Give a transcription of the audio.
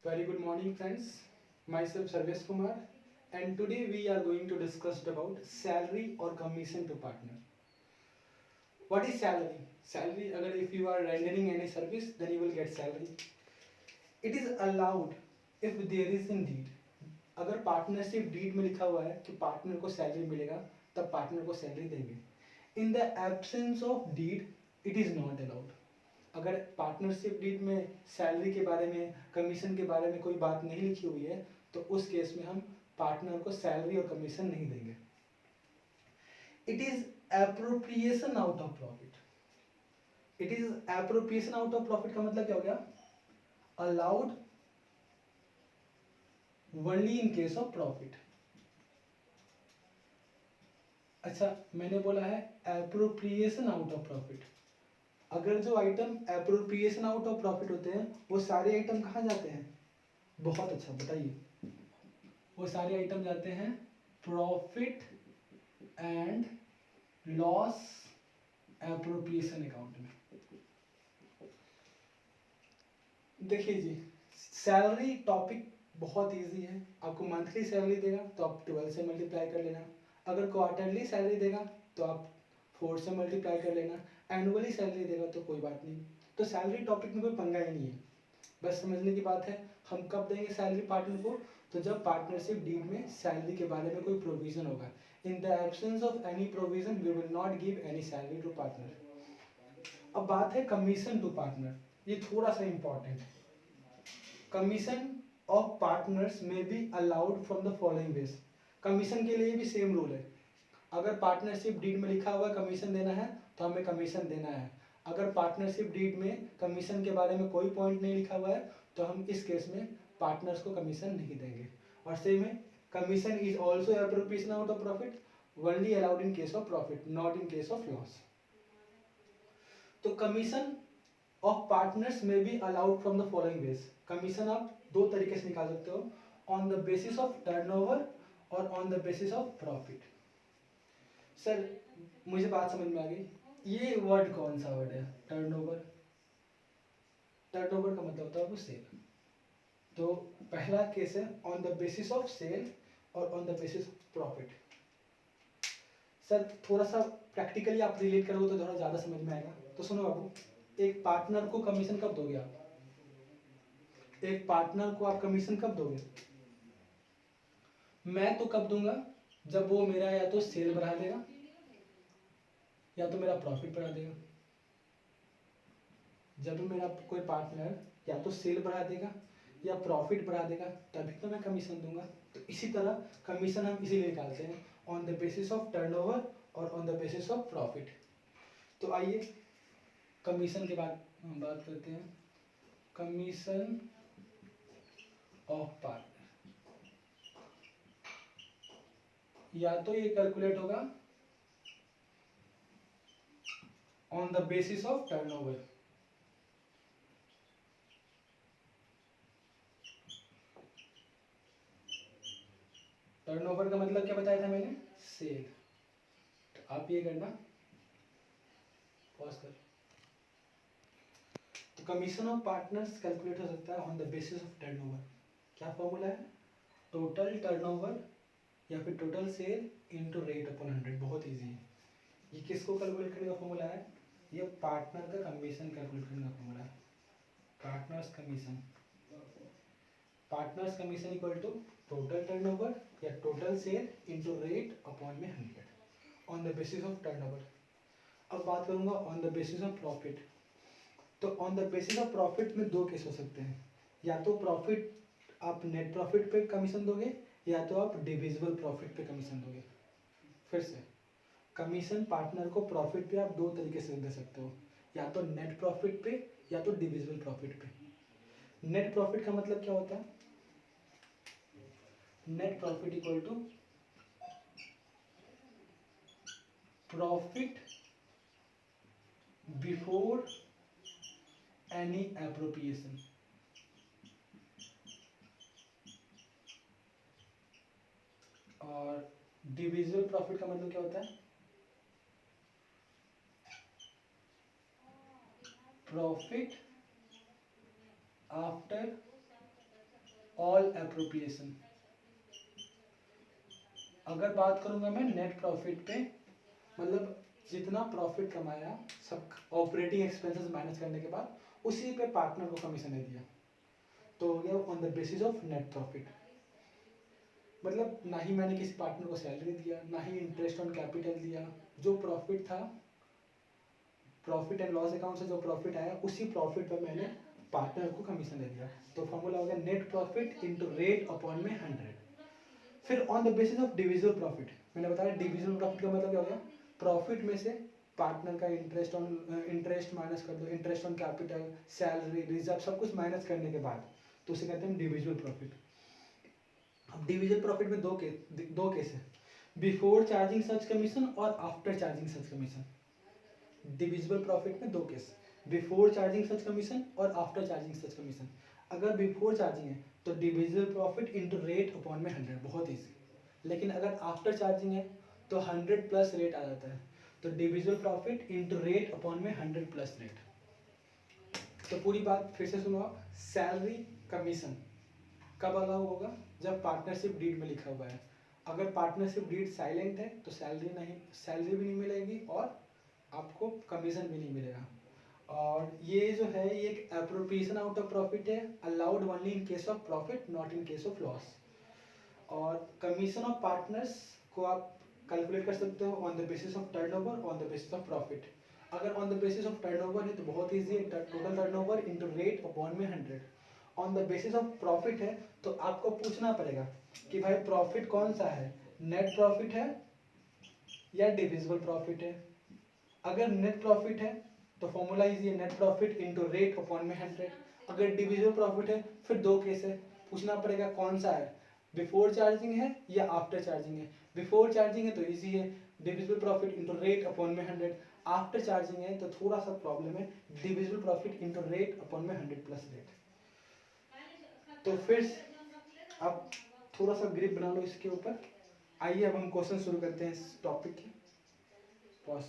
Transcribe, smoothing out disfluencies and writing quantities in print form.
Very good morning, friends. Myself Sarvesh Kumar, and today we are going to discuss about salary or commission to partner. What is salary? Salary, agar if you are rendering any service, then you will get salary. It is allowed if there is in deed. अगर partnership deed में लिखा हुआ है कि partner को salary मिलेगा, तब partner को सैलरी देंगे. इन the absence of did it is not allowed. अगर पार्टनरशिप डीड में सैलरी के बारे में, कमीशन के बारे में कोई बात नहीं लिखी हुई है, तो उस केस में हम पार्टनर को सैलरी और कमीशन नहीं देंगे. It is appropriation out of profit. It is appropriation out of profit का मतलब क्या हो गया? Allowed only in case of profit. अच्छा, मैंने बोला है एप्रोप्रिएशन आउट ऑफ प्रॉफिट. अगर जो item appropriation out of profit होते हैं, वो सारे आइटम कहाँ जाते हैं? बहुत अच्छा, बताइए. वो सारे आइटम जाते हैं profit and loss appropriation account में. देखिए जी, सैलरी टॉपिक बहुत इजी है. आपको मंथली सैलरी देगा तो आप 12 से मल्टीप्लाई कर लेना. अगर क्वार्टरली सैलरी देगा तो आप 4 से मल्टीप्लाई कर लेना. एनुअली सैलरी देगा तो कोई बात नहीं. तो सैलरी टॉपिक में कोई पंगा ही नहीं है. बस समझने की बात है, हम कब देंगे सैलरी पार्टनर को? तो जब पार्टनरशिप डीड में सैलरी के बारे में कोई प्रोविजन होगा. In the absence of any provision we will not give any salary to partner. अब बात है कमीशन टू पार्टनर. ये थोड़ा सा इंपॉर्टेंट है. कमीशन ऑफ पार्टनर्स में be allowed from the following ways. Commission के लिए भी सेम रूल है. अगर पार्टनरशिप डीड में लिखा हुआ कमीशन देना है तो हमें कमीशन देना है. अगर पार्टनरशिप डीड में कमीशन के बारे में कोई पॉइंट नहीं लिखा हुआ है तो हम इस केस में पार्टनर्स को कमीशन नहीं देंगे. और सेम है, commission is also appropriation out of profit, only allowed in case of profit, not in case of loss. तो कमीशन ऑफ पार्टनर्स में be allowed from the following ways. Commission आप दो तरीके से निकाल सकते हो, on the basis of turnover और on the basis of profit. Sir, मुझे बात समझ में आ गई. ये वर्ड कौन सा वर्ड है? टर्नओवर. टर्नओवर का मतलब होता है वो सेल. तो पहला केस है on the basis of sale और on the basis of profit. Sir, थोड़ा सा प्रैक्टिकली आप रिलेट करोगे तो थोड़ा ज़्यादा समझ में आएगा. तो सुनो बाबू, एक पार्टनर को कमीशन कब दोगे आप? एक पार्टनर को आप कमीशन कब दोगे? मैं तो कब दूंगा? जब वो मेरा या तो सेल बढ़ा देगा या तो मेरा प्रॉफिट बढ़ा देगा. जब मेरा कोई पार्टनर या तो सेल बढ़ा देगा या प्रॉफिट बढ़ा देगा, तभी तो मैं कमीशन दूंगा. तो इसी तरह कमीशन हम इसीलिए निकालते हैं on the basis of turnover और on the basis of profit. तो आइए कमीशन के बाद हम बात करते हैं. कमीशन ऑफ पार्टनर, या तो ये कैलकुलेट होगा on the basis of turnover. Turnover का मतलब क्या बताया था मैंने? सेल. तो आप ये करना, पॉज कर. तो कमीशन ऑफ पार्टनर्स कैलकुलेट हो सकता है on the basis of turnover. क्या फॉर्मूला है? टोटल टर्नओवर या फिर total sale into rate upon 100. बहुत इजी है. ये किसको कैलकुलेट करने का फॉर्मूला है? ये पार्टनर का कमीशन कैलकुलेट करने का फॉर्मूला है. Partners commission. Partners commission equal to total turnover या total sale into rate upon में 100 on the basis of turnover. अब बात करूंगा on the basis of profit. तो on the basis of profit में दो केस हो सकते हैं. या तो प्रॉफिट आप नेट प्रॉफिट पे कमीशन दोगे या तो आप डिविजिबल प्रॉफिट पे कमीशन दोगे. फिर से, कमीशन पार्टनर को प्रॉफिट पे आप दो तरीके से दे सकते हो, या तो नेट प्रॉफिट पे या तो डिविजिबल प्रॉफिट पे. नेट प्रॉफिट का मतलब क्या होता है? Net profit equal to profit before any appropriation. और डिविजिबल प्रॉफिट का मतलब क्या होता है? Profit after all appropriation. अगर बात करूंगा मैं नेट प्रॉफिट पे, मतलब जितना प्रॉफिट कमाया सब ऑपरेटिंग एक्सपेंसेस माइनस करने के बाद उसी पे पार्टनर को कमीशन दे दिया, तो हो गया on the basis of net profit. मतलब ना ही मैंने किसी पार्टनर को सैलरी दिया, ना ही इंटरेस्ट ऑन कैपिटल दिया, जो प्रॉफिट था प्रॉफिट एंड लॉस अकाउंट से जो प्रॉफिट आया उसी प्रॉफिट पर मैंने पार्टनर को कमीशन दे दिया। तो फॉर्मूला हो गया net profit into rate upon में 100। फिर on the basis of divisible profit, मैंने बताया डिविजिबल प्रॉफिट का मतलब क्या हो गया, प्रॉफिट में से पार्टनर का इंटरेस्ट माइनस कर दो, interest on capital, salary, reserve, सब कुछ माइनस करने के बाद, तो उसे कहते हैं डिविजिबल प्रॉफिट। अब डिविजिबल प्रॉफिट में दो केस है, बिफोर चार्जिंग सच कमीशन और आफ्टर चार्जिंग सच कमीशन। डिविजिबल प्रॉफिट में दो केस, बिफोर चार्जिंग सच कमीशन और आफ्टर चार्जिंग सच कमीशन। अगर बिफोर चार्जिंग है तो divisible profit into rate upon में 100, बहुत ईजी। लेकिन अगर आफ्टर चार्जिंग है तो 100 प्लस रेट आ जाता है, तो divisible profit into rate upon में 100 प्लस रेट। तो पूरी बात फिर से सुनो आप, सैलरी कमीशन कब अलाउ होगा, जब पार्टनरशिप डीड में लिखा हुआ है। अगर पार्टनरशिप डीड साइलेंट है तो सैलरी भी नहीं मिलेगी और आपको कमीशन भी नहीं मिलेगा। और ये जो है ये एक एप्रोप्रिएशन आउट ऑफ प्रॉफिट है, allowed only in case of profit not in case of loss. और कमीशन ऑफ पार्टनर्स को आप कैलकुलेट कर सकते हो on the basis of turnover, on the basis of profit. अगर on the basis of turnover है तो बहुत ईजी है, total turnover into rate upon में 100। On the basis of profit है तो आपको पूछना पड़ेगा कि भाई प्रॉफिट कौन सा है, नेट प्रॉफिट है या डिविजिबल प्रॉफिट है। अगर नेट प्रॉफिट है तो फॉर्मूला इजी है, net profit into rate upon में 100। अगर डिविजिबल प्रॉफिट है फिर दो केस है, पूछना पड़ेगा कौन सा है, बिफोर चार्जिंग है या आफ्टर चार्जिंग है। बिफोर चार्जिंग है तो इजी है, divisible profit into rate upon में 100। आफ्टर चार्जिंग है तो थोड़ा सा प्रॉब्लम है, divisible profit into rate upon में 100 प्लस रेट। तो फिर अब थोड़ा सा ग्रिप बना लो इसके ऊपर। आइए अब हम क्वेश्चन शुरू करते हैं इस टॉपिक के। पॉज।